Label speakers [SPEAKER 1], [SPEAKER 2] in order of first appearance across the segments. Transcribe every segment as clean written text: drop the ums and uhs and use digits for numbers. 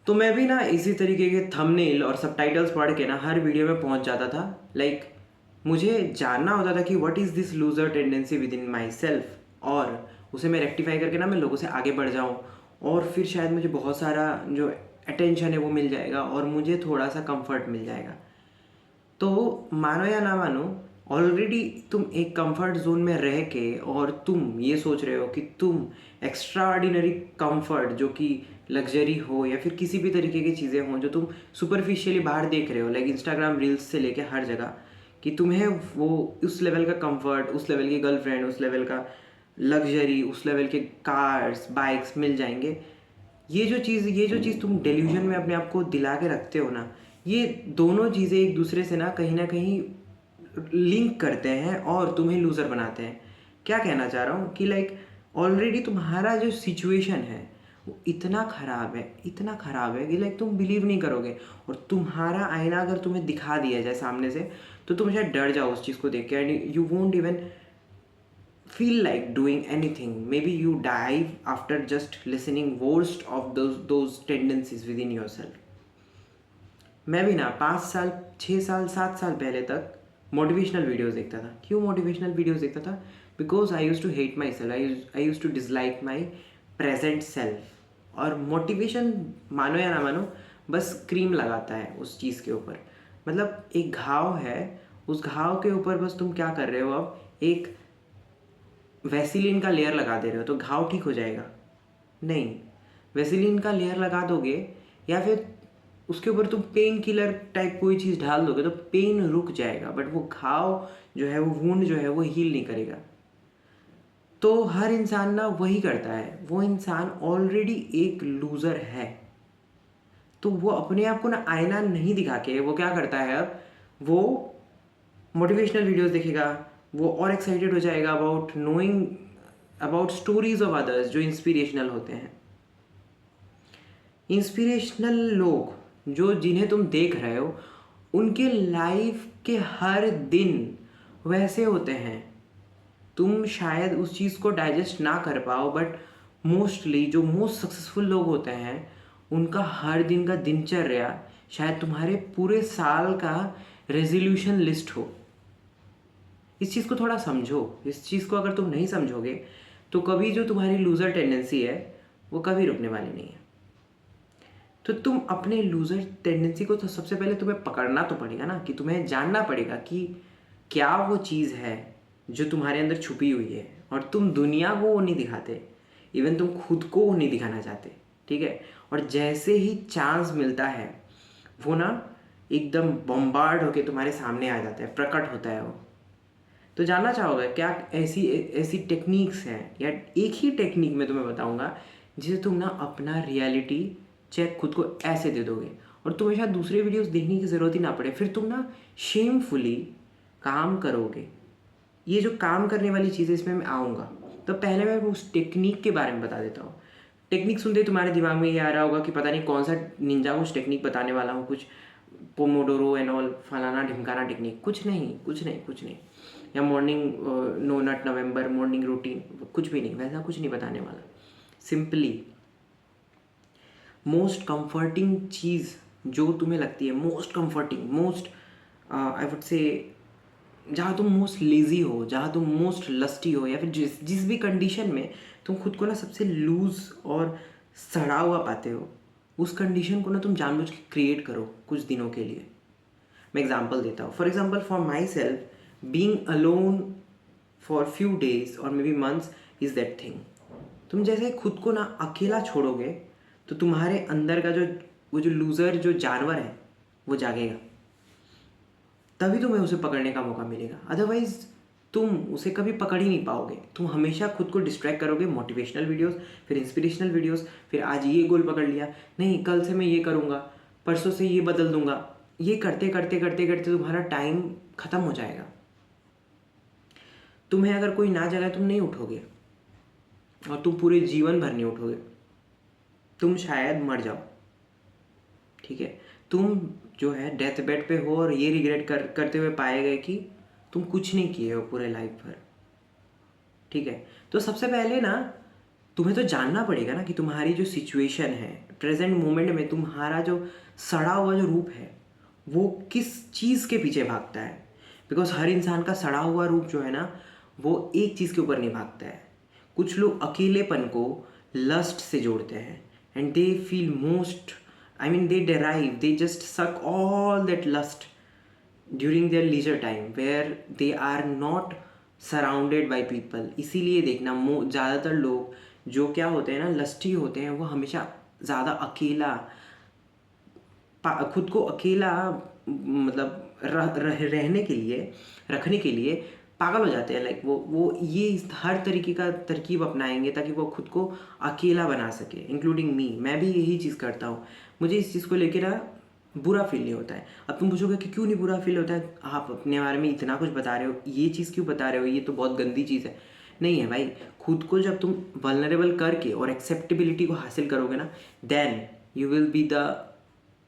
[SPEAKER 1] तो मैं भी ना इसी तरीके के थंबनेल और सबटाइटल्स पढ़ के ना हर वीडियो में पहुंच जाता था। लाइक मुझे जानना होता था कि what is this loser tendency with in my self, और उसे मैं रेक्टिफाई करके ना मैं लोगों से आगे बढ़ जाऊँ, और फिर शायद मुझे बहुत सारा जो अटेंशन है वो मिल जाएगा और मुझे थोड़ा सा कंफर्ट मिल जाएगा। तो मानो या ना मानो, ऑलरेडी तुम एक कंफर्ट जोन में रह के और तुम ये सोच रहे हो कि तुम एक्स्ट्रा ऑर्डिनरी कंफर्ट, जो कि लग्जरी हो या फिर किसी भी तरीके की चीज़ें हों जो तुम सुपरफिशियली बाहर देख रहे हो, लाइक इंस्टाग्राम रील्स से लेके हर जगह, कि तुम्हें वो उस लेवल का कंफर्ट, उस लेवल की गर्लफ्रेंड, उस लेवल का लग्जरी, उस लेवल के कार्स बाइक्स मिल जाएंगे। ये जो चीज़ तुम डेल्यूजन में अपने आप को दिला के रखते हो ना, ये दोनों चीज़ें एक दूसरे से ना कहीं लिंक करते हैं और तुम्हें लूज़र बनाते हैं। क्या कहना चाह रहा हूँ कि लाइक ऑलरेडी तुम्हारा जो सिचुएशन है वो इतना ख़राब है कि लाइक तुम बिलीव नहीं करोगे। और तुम्हारा आईना अगर तुम्हें दिखा दिया जाए सामने से, तो तुम शायद डर जाओ उस चीज़ को देख के, and you won't even feel like doing anything. Maybe you dive after just listening worst of those tendencies within yourself. मैं भी ना 5 साल, 6 साल, 7 साल पहले तक मोटिवेशनल वीडियोस देखता था। क्यों मोटिवेशनल वीडियोस देखता था? Because I used to hate myself, I used to dislike my present self. और मोटिवेशन, मानो या ना मानो, बस क्रीम लगाता है उस चीज़ के ऊपर। मतलब एक घाव है, उस घाव के ऊपर बस तुम क्या कर रहे हो, अब एक वैसिलीन का लेयर लगा दे रहे हो तो घाव ठीक हो जाएगा? नहीं। वैसिलीन का लेयर लगा दोगे या फिर उसके ऊपर तुम पेन किलर टाइप कोई चीज़ डाल दोगे तो पेन रुक जाएगा, बट वो घाव जो है, वो वुंड जो है, वो हील नहीं करेगा। तो हर इंसान ना वही करता है। वो इंसान ऑलरेडी एक लूज़र है, तो वो अपने आप को ना आईना नहीं दिखा के वो क्या करता है, अब वो मोटिवेशनल वीडियोस देखेगा। वो और एक्साइटेड हो जाएगा about knowing about stories of others जो इंस्पिरेशनल होते हैं। इंस्पिरेशनल लोग जो जिन्हें तुम देख रहे हो, उनके लाइफ के हर दिन वैसे होते हैं। तुम शायद उस चीज़ को डाइजेस्ट ना कर पाओ, बट मोस्टली जो मोस्ट सक्सेसफुल लोग होते हैं, उनका हर दिन का दिनचर्या शायद तुम्हारे पूरे साल का रेजोल्यूशन लिस्ट हो। इस चीज़ को थोड़ा समझो। इस चीज़ को अगर तुम नहीं समझोगे तो कभी जो तुम्हारी लूज़र टेंडेंसी है वो कभी रुकने वाली नहीं है। तो तुम अपने लूज़र टेंडेंसी को तो सबसे पहले तुम्हें पकड़ना तो पड़ेगा ना, कि तुम्हें जानना पड़ेगा कि क्या वो चीज़ है जो तुम्हारे अंदर छुपी हुई है, और तुम दुनिया को वो नहीं दिखाते, इवन तुम खुद को वो नहीं दिखाना चाहते। ठीक है? और जैसे ही चांस मिलता है वो ना एकदम बम्बार्ड होके तुम्हारे सामने आ जाता है, प्रकट होता है वो। तो जानना चाहोगे क्या ऐसी ऐसी टेक्निक्स हैं, या एक ही टेक्निक मैं तुम्हें बताऊंगा जिसे तुम ना अपना रियलिटी चेक खुद को ऐसे दे दोगे, और तुम्हें शायद दूसरे वीडियोस देखने की ज़रूरत ही ना पड़े। फिर तुम ना शेमफुली काम करोगे। ये जो काम करने वाली चीज़ है इसमें मैं आऊँगा, तो पहले मैं उस टेक्निक के बारे में बता देता हूँ। टेक्निक सुनते ही तुम्हारे दिमाग में ये आ रहा होगा कि पता नहीं कौन सा निंजा कुछ टेक्निक बताने वाला हूँ, कुछ पोमोडोरो एंड ऑल, फलाना ढिमकाना टेक्निक। कुछ नहीं, कुछ नहीं, कुछ नहीं। या मॉर्निंग नो नट नवंबर मॉर्निंग रूटीन, कुछ भी नहीं, वैसा कुछ नहीं बताने वाला। सिंपली मोस्ट कंफर्टिंग चीज़ जो तुम्हें लगती है, most comforting, most I would से, जहाँ तुम मोस्ट लेज़ी हो, जहाँ तुम मोस्ट लस्टी हो, या फिर जिस जिस भी कंडीशन में तुम खुद को ना सबसे लूज़ और सड़ा हुआ पाते हो, उस कंडीशन को ना तुम जानबूझ के क्रिएट करो कुछ दिनों के लिए। मैं एग्जांपल देता हूँ। For example, for myself, being alone for few days और maybe months is that thing. तुम जैसे खुद को ना अकेला छोड़ोगे तो तुम्हारे अंदर का जो वो जो लूज़र जो जानवर है वो जागेगा, तभी तुम्हें उसे पकड़ने का मौका मिलेगा। अदरवाइज तुम उसे कभी पकड़ ही नहीं पाओगे। तुम हमेशा खुद को डिस्ट्रैक्ट करोगे, मोटिवेशनल वीडियोस, फिर इंस्पिरेशनल वीडियोस, फिर आज ये गोल पकड़ लिया, नहीं कल से मैं ये करूँगा, परसों से ये बदल दूंगा। ये करते करते करते करते तुम्हारा टाइम ख़त्म हो जाएगा। तुम्हें अगर कोई ना जगाए तुम नहीं उठोगे, और तुम पूरे जीवन भर नहीं उठोगे। तुम शायद मर जाओ। ठीक है? तुम जो है डेथ बेड पे हो और ये रिग्रेट करते हुए पाए गए कि तुम कुछ नहीं किए हो पूरे लाइफ भर। ठीक है? तो सबसे पहले ना तुम्हें तो जानना पड़ेगा ना कि तुम्हारी जो सिचुएशन है प्रेजेंट मोमेंट में, तुम्हारा जो सड़ा हुआ जो रूप है वो किस चीज़ के पीछे भागता है। बिकॉज हर इंसान का सड़ा हुआ रूप जो है ना वो एक चीज़ के ऊपर नहीं भागता है। कुछ लोग अकेलेपन को लस्ट से जोड़ते हैं and they feel most, I mean they derive, they just suck all that lust during their leisure time where they are not surrounded by people. इसीलिए देखना ज़्यादातर लोग जो क्या होते हैं ना लस्टी होते हैं वो हमेशा ज़्यादा अकेला खुद को अकेला मतलब रहने के लिए रखने के लिए पागल हो जाते हैं। लाइक वो ये हर तरीके का तरकीब अपनाएंगे ताकि वो खुद को अकेला बना सके, इंक्लूडिंग मी। मैं भी यही चीज़ करता हूँ। मुझे इस चीज़ को लेकर ना बुरा फील नहीं होता है। अब तुम पूछोगे कि क्यों नहीं बुरा फील होता है, आप अपने बारे में इतना कुछ बता रहे हो, ये चीज़ क्यों बता रहे हो, ये तो बहुत गंदी चीज़ है। नहीं है भाई, खुद को जब तुम वल्नरेबल करके और एक्सेप्टेबिलिटी को हासिल करोगे ना, then you will be the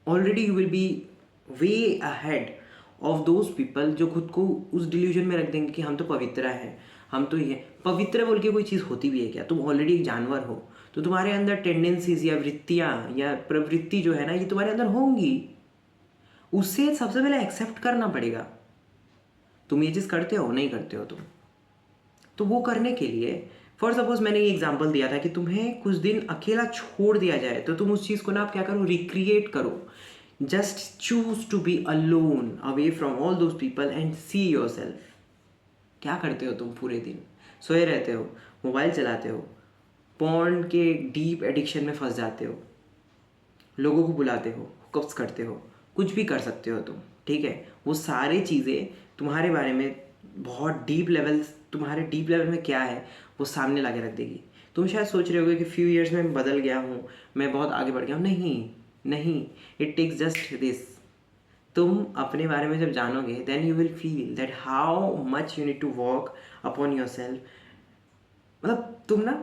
[SPEAKER 1] already you will be way ahead of those people जो खुद को उस डिल्यूजन में रख देंगे कि हम तो पवित्र हैं, हम तो ये पवित्र बोल के कोई चीज़ होती भी है क्या? तुम ऑलरेडी एक जानवर हो, तो तुम्हारे अंदर टेंडेंसीज या वृत्तियाँ या प्रवृत्ति जो है ना ये तुम्हारे अंदर होंगी। उससे सबसे पहले एक्सेप्ट करना पड़ेगा। तुम ये चीज़ करते हो नहीं करते हो तुम, तो वो करने के लिए फॉर सपोज मैंने ये एग्जांपल दिया था कि तुम्हें कुछ दिन अकेला छोड़ दिया जाए तो तुम उस चीज़ को ना आप क्या करो, रिक्रिएट करो। Just choose to be alone away from all those people and see yourself. क्या करते हो तुम पूरे दिन? सोए रहते हो, मोबाइल चलाते हो, पॉर्न के डीप एडिक्शन में फंस जाते हो, लोगों को बुलाते हो, हुकअप्स करते हो, कुछ भी कर सकते हो तुम, ठीक है? वो सारी चीज़ें तुम्हारे बारे में बहुत डीप लेवल, तुम्हारे डीप लेवल में क्या है वो सामने ला के रख देगी। तुम शायद सोच रहे होगे कि फ्यू ईयर्स में मैं बदल गया हूँ, मैं बहुत आगे बढ़ गया हूँ। नहीं नहीं, इट टेक्स जस्ट दिस। तुम अपने बारे में जब जानोगे then you will feel that how much you need to work upon yourself. मतलब तुम ना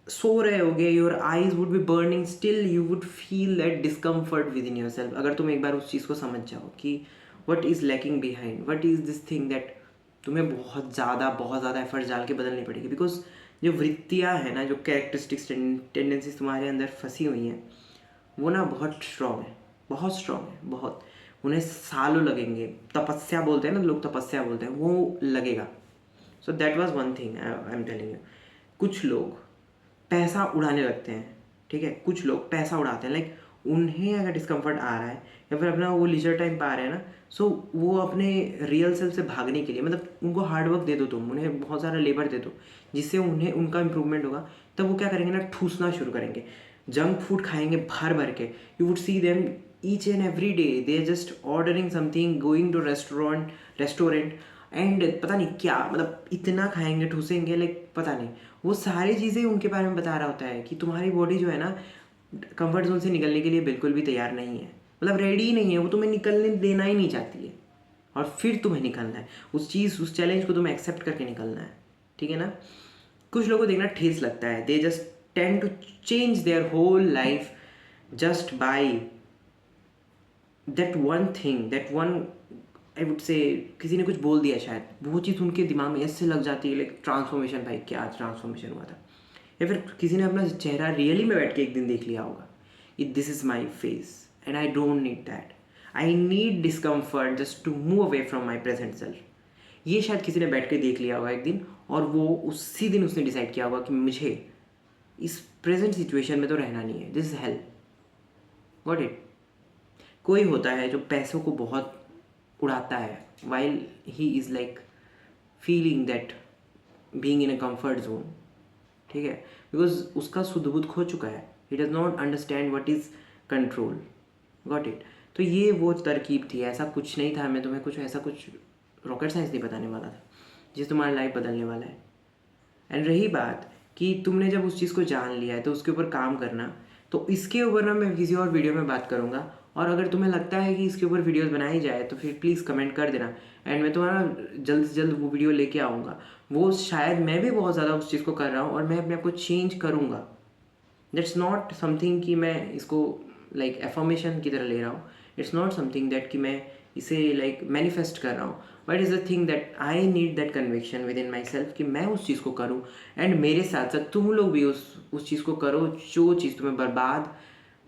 [SPEAKER 1] सो रहे होगे, your eyes would be burning, still you would feel that discomfort within yourself. अगर तुम एक बार उस चीज़ को समझ जाओ कि what is lacking behind, what is this thing that तुम्हें बहुत ज़्यादा एफर्ट्स डाल के बदलनी पड़ेगी। बिकॉज जो वृत्तियाँ हैं ना, जो कैरेक्टरिस्टिक्स टेंडेंसीज तुम्हारे अंदर फंसी हुई हैं वो ना बहुत स्ट्रॉन्ग है, बहुत स्ट्रॉन्ग है, बहुत। उन्हें सालों लगेंगे, तपस्या बोलते हैं ना लोग, तपस्या बोलते हैं, वो लगेगा। So that was one thing I am telling you. कुछ लोग पैसा उड़ाने लगते हैं, ठीक है? कुछ लोग पैसा उड़ाते हैं, लाइक उन्हें अगर डिस्कम्फर्ट आ रहा है या फिर अपना वो लीजर टाइम पा रहे हैं ना, सो वो अपने रियल सेल्फ से भागने के लिए, मतलब उनको हार्ड वर्क दे दो, तुम उन्हें बहुत सारा लेबर दे दो जिससे उन्हें उनका इंप्रूवमेंट होगा। तब वो क्या करेंगे ना, ठूसना शुरू करेंगे, जंक फूड खाएंगे भर भर के। You would see them each and every day they are just ordering something, going to restaurant and पता नहीं क्या, मतलब इतना खाएंगे, ठूसेंगे, लाइक पता नहीं। वो सारी चीज़ें उनके बारे में बता रहा होता है कि तुम्हारी बॉडी जो है ना कंफर्ट जोन से निकलने के लिए बिल्कुल भी तैयार नहीं है, मतलब रेडी ही नहीं है, वो तुम्हें निकलने देना ही नहीं चाहती है। और फिर तुम्हें निकलना है उस चीज़, उस चैलेंज को तुम्हें एक्सेप्ट करके निकलना है, ठीक है ना? कुछ लोगों को देखना ठेस लगता है, they just tend to change their whole life just by that one thing, that one, I would say किसी ने कुछ बोल दिया शायद, वो चीज़ उनके दिमाग में ऐसे लग जाती है, लाइक ट्रांसफॉर्मेशन। भाई क्या ट्रांसफॉर्मेशन हुआ था? या फिर किसी ने अपना चेहरा रियली में बैठ के एक दिन देख लिया होगा, this is my face and I don't need that, I need discomfort just to move away from my present self. ये शायद किसी ने बैठ के देख लिया होगा एक दिन, और वो उसी दिन उसने डिसाइड किया होगा कि मुझे इस प्रेजेंट सिचुएशन में तो रहना नहीं है, this is help. Got it? कोई होता है जो पैसों को बहुत उड़ाता है while he is like feeling that being in a comfort zone, ठीक है? बिकॉज उसका शुद्ध बुद्ध खो चुका है, he does not understand what is control. Got it? तो ये वो तरकीब थी, ऐसा कुछ नहीं था। मैं तुम्हें कुछ ऐसा कुछ रॉकेट साइंस नहीं बताने वाला था जिससे तुम्हारा लाइफ बदलने वाला है। एंड रही बात कि तुमने जब उस चीज़ को जान लिया है तो उसके ऊपर काम करना, तो इसके ऊपर ना मैं किसी और वीडियो में बात करूँगा। और अगर तुम्हें लगता है कि इसके ऊपर वीडियोस बनाई जाए तो फिर प्लीज़ कमेंट कर देना, एंड मैं तुम्हारा जल्द से जल्द वो वीडियो लेके आऊँगा। वो शायद मैं भी बहुत ज़्यादा उस चीज़ को कर रहा हूँ और मैं अपने आप को चेंज करूँगा। दैट्स नॉट समथिंग कि मैं इसको लाइक एफर्मेशन की तरह ले रहा हूँ, इट्स नॉट समथिंग दैट कि मैं इसे लाइक मैनिफेस्ट कर रहा हूँ, but is the thing that I need that conviction with in my self कि मैं उस चीज़ को करूँ, एंड मेरे साथ साथ तुम लोग भी उस चीज़ को करो जो चीज़ तुम्हें बर्बाद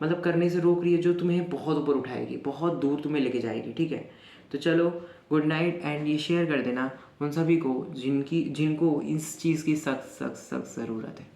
[SPEAKER 1] मतलब करने से रोक रही है, जो तुम्हें बहुत ऊपर उठाएगी, बहुत दूर तुम्हें लेके जाएगी, ठीक है। तो चलो, गुड नाइट, एंड ये शेयर कर देना उन सभी को जिनको इस चीज़ की सख्त सख्त सख्त ज़रूरत है।